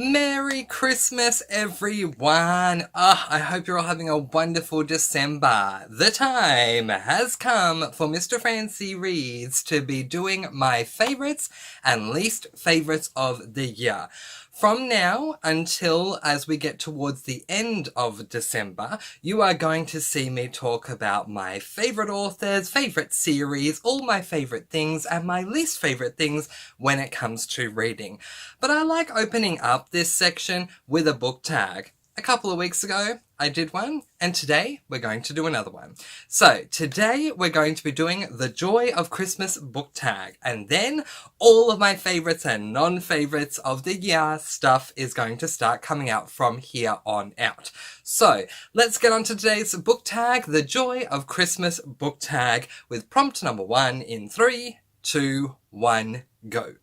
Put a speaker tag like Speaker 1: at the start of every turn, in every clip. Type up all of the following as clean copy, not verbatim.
Speaker 1: Merry Christmas, everyone! I hope you're all having a wonderful December. The time has come for Mr. Fancy Reads to be doing my favourites and least favourites of the year. From now until as we get towards the end of December, you are going to see me talk about my favourite authors, favourite series, all my favourite things, and my least favourite things when it comes to reading. But I like opening up this section with a book tag. A couple of weeks ago, I did one, and today we're going to do another one. So today we're going to be doing the Joy of Christmas book tag, and then all of my favourites and non-favourites of the year stuff is going to start coming out from here on out. So let's get on to today's book tag, the Joy of Christmas book tag, with prompt number 1 in 3, 2, 1, go.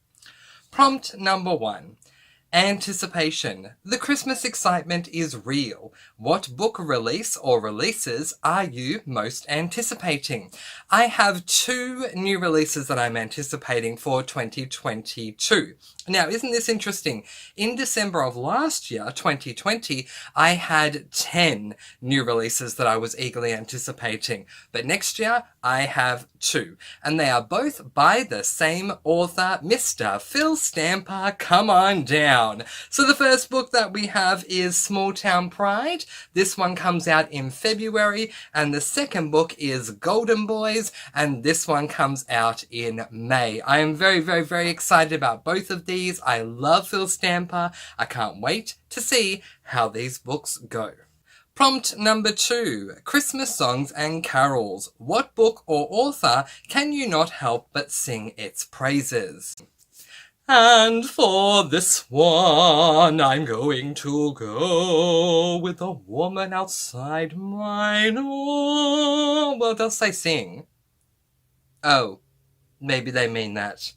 Speaker 1: Prompt number 1. Anticipation. The Christmas excitement is real. What book release or releases are you most anticipating? I have 2 new releases that I'm anticipating for 2022. Now, isn't this interesting? In December of last year, 2020, I had 10 new releases that I was eagerly anticipating. But next year, I have 2. And they are both by the same author, Mr. Phil Stamper. Come on down. So the first book that we have is Small Town Pride. This one comes out in February. And the second book is Golden Boys. And this one comes out in May. I am very, very, very excited about both of these. I love Phil Stamper. I can't wait to see how these books go. Prompt number 2. Christmas songs and carols. What book or author can you not help but sing its praises? And for this one, I'm going to go with the woman outside my door. Well, they'll say sing. Oh, maybe they mean that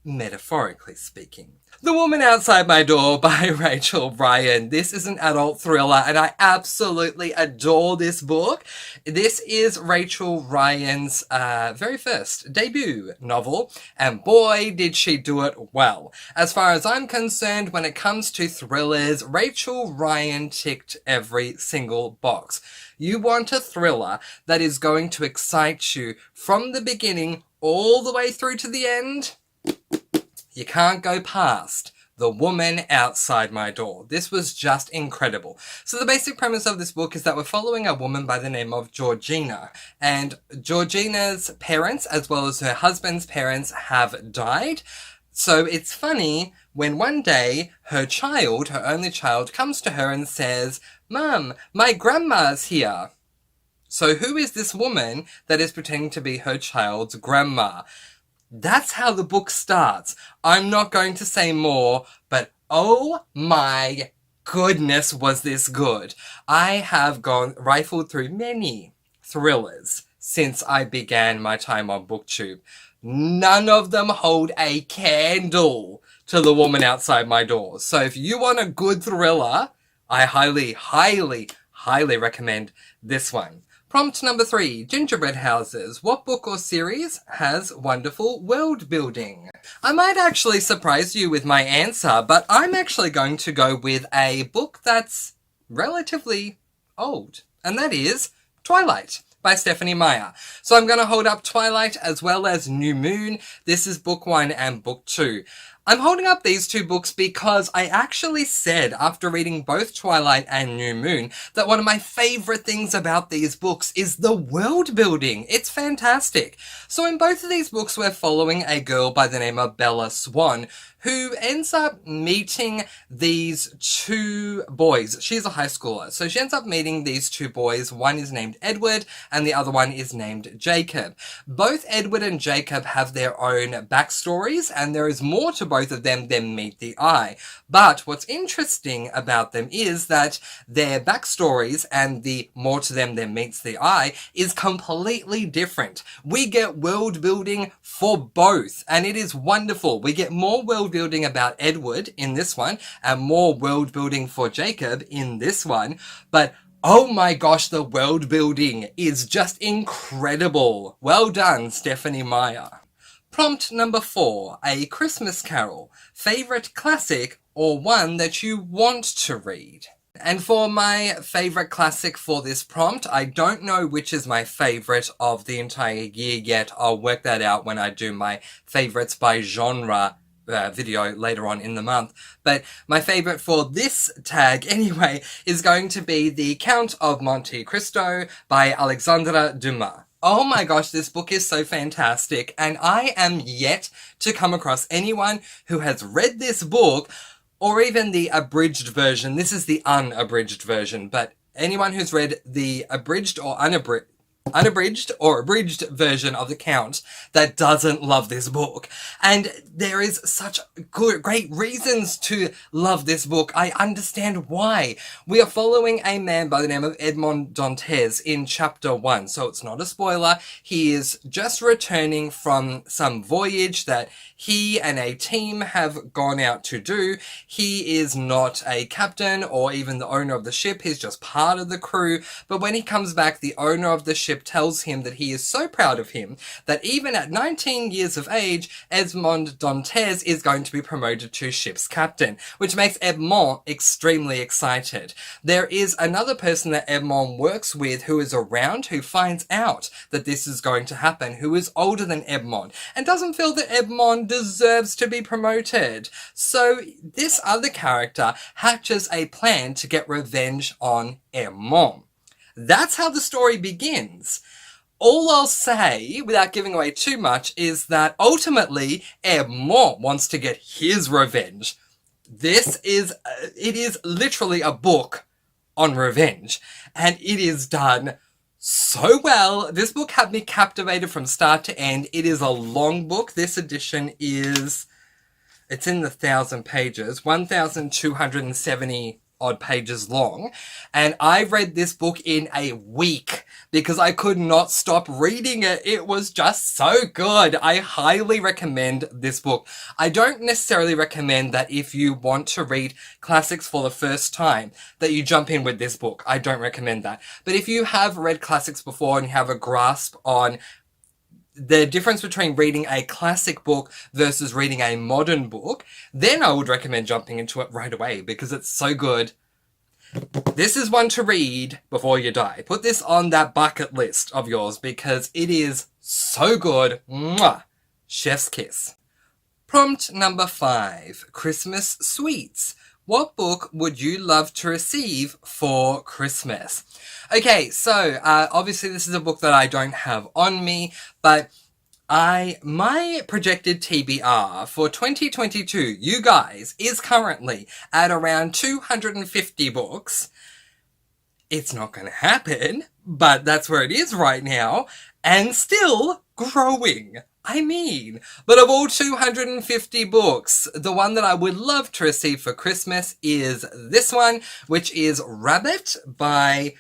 Speaker 1: metaphorically speaking. The Woman Outside My Door by Rachel Ryan. This is an adult thriller and I absolutely adore this book. This is Rachel Ryan's very first debut novel, and boy did she do it well. As far as I'm concerned, when it comes to thrillers, Rachel Ryan ticked every single box. You want a thriller that is going to excite you from the beginning all the way through to the end? You can't go past The Woman Outside My Door. This was just incredible. So the basic premise of this book is that we're following a woman by the name of Georgina. And Georgina's parents, as well as her husband's parents, have died. So it's funny when one day her child, her only child, comes to her and says, "Mum, my grandma's here." So who is this woman that is pretending to be her child's grandma? That's how the book starts. I'm not going to say more, but oh my goodness, was this good. I have rifled through many thrillers since I began my time on BookTube. None of them hold a candle to The Woman Outside My Door. So if you want a good thriller, I highly, highly, highly recommend this one. Prompt number 3, Gingerbread Houses. What book or series has wonderful world building? I might actually surprise you with my answer, but I'm actually going to go with a book that's relatively old, and that is Twilight by Stephanie Meyer. So I'm going to hold up Twilight as well as New Moon. This is book 1 and book 2. I'm holding up these 2 books because I actually said, after reading both Twilight and New Moon, that one of my favourite things about these books is the world building. It's fantastic. So in both of these books, we're following a girl by the name of Bella Swan, who ends up meeting these 2 boys. She's a high schooler. So she ends up meeting these 2 boys. One is named Edward and the other one is named Jacob. Both Edward and Jacob have their own backstories, and there is more to both of them than meet the eye. But what's interesting about them is that their backstories and the more to them than meets the eye is completely different. We get world building for both, and it is wonderful. We get more world building about Edward in this one and more world building for Jacob in this one, but oh my gosh, the world building is just incredible. Well done, Stephanie Meyer. Prompt number 4, a Christmas carol. Favourite classic or one that you want to read? And for my favourite classic for this prompt, I don't know which is my favourite of the entire year yet. I'll work that out when I do my favourites by genre video later on in the month. But my favourite for this tag, anyway, is going to be The Count of Monte Cristo by Alexandre Dumas. Oh my gosh, this book is so fantastic, and I am yet to come across anyone who has read this book, or even the abridged version. This is the unabridged version, but anyone who's read the abridged or abridged version of The Count that doesn't love this book. And there is such great reasons to love this book. I understand why. We are following a man by the name of Edmond Dantes in chapter 1, so it's not a spoiler. He is just returning from some voyage that he and a team have gone out to do. He is not a captain or even the owner of the ship. He's just part of the crew. But when he comes back, the owner of the ship tells him that he is so proud of him that even at 19 years of age, Edmond Dantes is going to be promoted to ship's captain, which makes Edmond extremely excited. There is another person that Edmond works with who is around, who finds out that this is going to happen, who is older than Edmond and doesn't feel that Edmond deserves to be promoted. So this other character hatches a plan to get revenge on Edmond. That's how the story begins. All I'll say, without giving away too much, is that ultimately Edmond wants to get his revenge. It is literally a book on revenge, and it is done so well. This book had me captivated from start to end. It is a long book. This edition it's in the 1,000 pages, 1,270 odd pages long, and I read this book in a week because I could not stop reading it. It was just so good. I highly recommend this book. I don't necessarily recommend that if you want to read classics for the first time that you jump in with this book. I don't recommend that. But if you have read classics before and you have a grasp on the difference between reading a classic book versus reading a modern book, then I would recommend jumping into it right away because it's so good. This is one to read before you die. Put this on that bucket list of yours because it is so good. Mwah! Chef's kiss. Prompt number 5, Christmas sweets. What book would you love to receive for Christmas? Okay, so obviously this is a book that I don't have on me, but my projected TBR for 2022, you guys, is currently at around 250 books. It's not going to happen, but that's where it is right now, and still growing. But of all 250 books, the one that I would love to receive for Christmas is this one, which is Rabbits by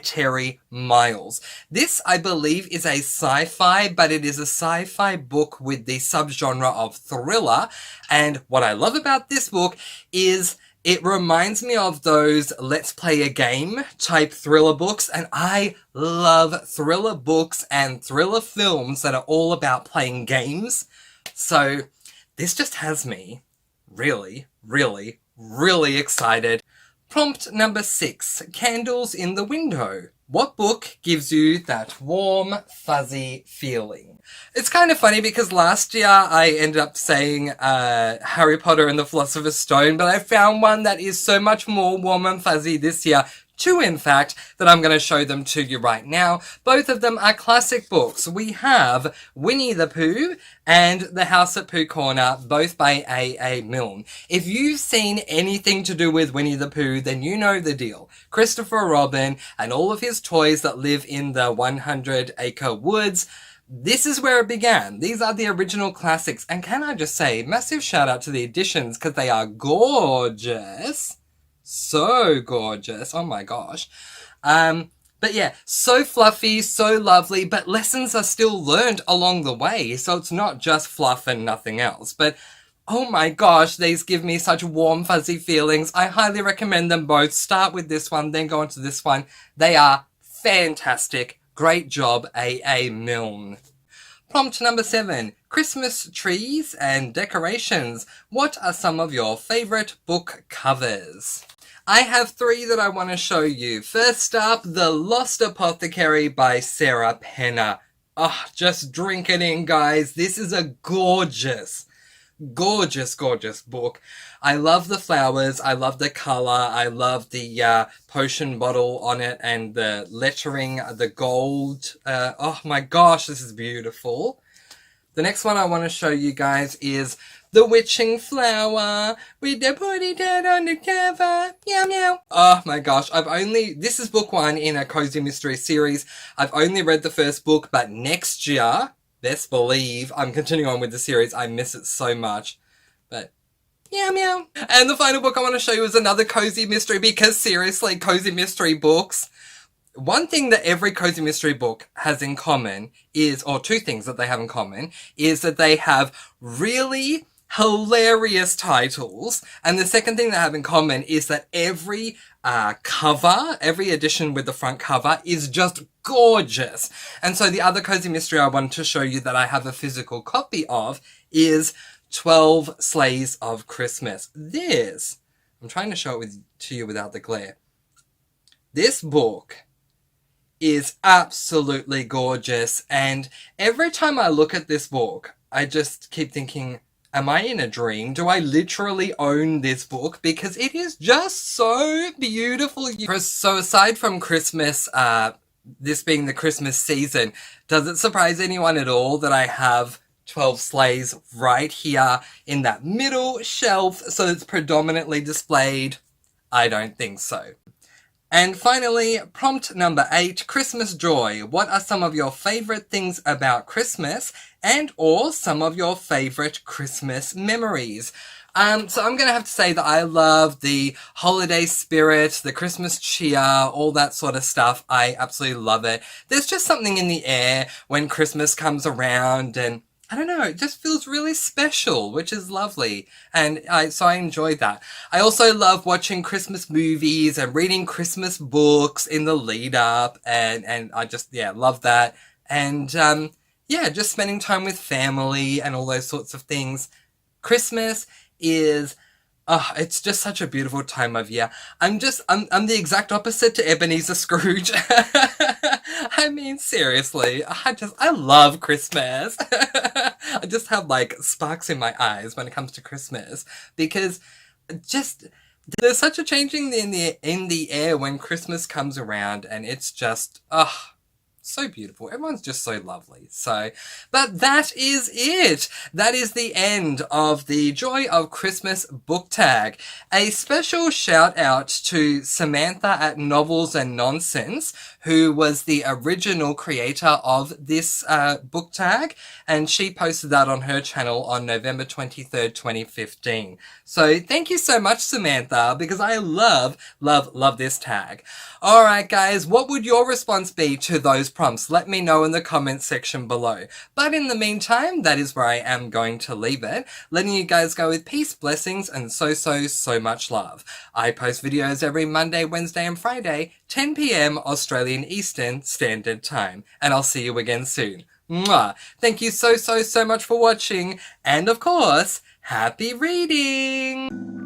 Speaker 1: Terry Miles. This, I believe, is a sci-fi, but it is a sci-fi book with the subgenre of thriller, and what I love about this book is it reminds me of those let's play a game type thriller books, and I love thriller books and thriller films that are all about playing games. So this just has me really, really, really excited. Prompt number 6, Candles in the Window. What book gives you that warm, fuzzy feeling? It's kind of funny because last year I ended up saying Harry Potter and the Philosopher's Stone, but I found one that is so much more warm and fuzzy this year, two in fact, that I'm going to show them to you right now. Both of them are classic books. We have Winnie the Pooh and The House at Pooh Corner, both by A.A. Milne. If you've seen anything to do with Winnie the Pooh, then you know the deal. Christopher Robin and all of his toys that live in the 100-acre woods. This is where it began. These are the original classics. And can I just say, massive shout out to the editions because they are gorgeous. So gorgeous. Oh my gosh. But yeah, so fluffy, so lovely, but lessons are still learned along the way. So it's not just fluff and nothing else. But oh my gosh, these give me such warm, fuzzy feelings. I highly recommend them both. Start with this one, then go on to this one. They are fantastic. Great job, A.A. Milne. Prompt number 7. Christmas trees and decorations. What are some of your favourite book covers? I have 3 that I want to show you. First up, The Lost Apothecary by Sarah Penner. Oh, just drink it in, guys. This is a gorgeous book. I love the flowers, I love the colour, I love the potion bottle on it and the lettering, the gold. Oh my gosh, this is beautiful. The next one I want to show you guys is The Witching Flower with the putty tat on the cover. Meow meow. Oh my gosh, this is book 1 in a Cozy Mystery series. I've only read the first book, but next year, best believe, I'm continuing on with the series. I miss it so much. But meow meow. And the final book I want to show you is another cozy mystery, because seriously, cozy mystery books, one thing that every cozy mystery book has in common is, or 2 things that they have in common, is that they have really hilarious titles. And the second thing they have in common is that every cover, every edition with the front cover is just gorgeous. And so the other cozy mystery I wanted to show you that I have a physical copy of is 12 Sleighs of Christmas. This, I'm trying to show it to you without the glare. This book is absolutely gorgeous, and every time I look at this book, I just keep thinking, am I in a dream? Do I literally own this book? Because it is just so beautiful. So aside from Christmas, this being the Christmas season, does it surprise anyone at all that I have 12 Sleighs right here in that middle shelf so it's predominantly displayed? I don't think so. And finally, prompt number 8, Christmas joy. What are some of your favourite things about Christmas, and or some of your favourite Christmas memories? So I'm going to have to say that I love the holiday spirit, the Christmas cheer, all that sort of stuff. I absolutely love it. There's just something in the air when Christmas comes around, and I don't know, it just feels really special, which is lovely. And so I enjoy that. I also love watching Christmas movies and reading Christmas books in the lead up. And I just, love that. And, just spending time with family and all those sorts of things. Christmas is, it's just such a beautiful time of year. I'm the exact opposite to Ebenezer Scrooge. I mean, seriously, I love Christmas. I just have like sparks in my eyes when it comes to Christmas, because just there's such a changing in the air when Christmas comes around, and it's just so beautiful. Everyone's just so lovely. So, but that is it. That is the end of the Joy of Christmas book tag. A special shout out to Samantha at Novels and Nonsense, who was the original creator of this book tag, and she posted that on her channel on November 23rd, 2015. So thank you so much, Samantha, because I love this tag. Alright guys, what would your response be to those prompts? Let me know in the comments section below. But in the meantime, that is where I am going to leave it, letting you guys go with peace, blessings, and so much love. I post videos every Monday, Wednesday, and Friday, 10 PM Australian Eastern Standard Time. And I'll see you again soon. Mwah! Thank you so much for watching, and of course, happy reading!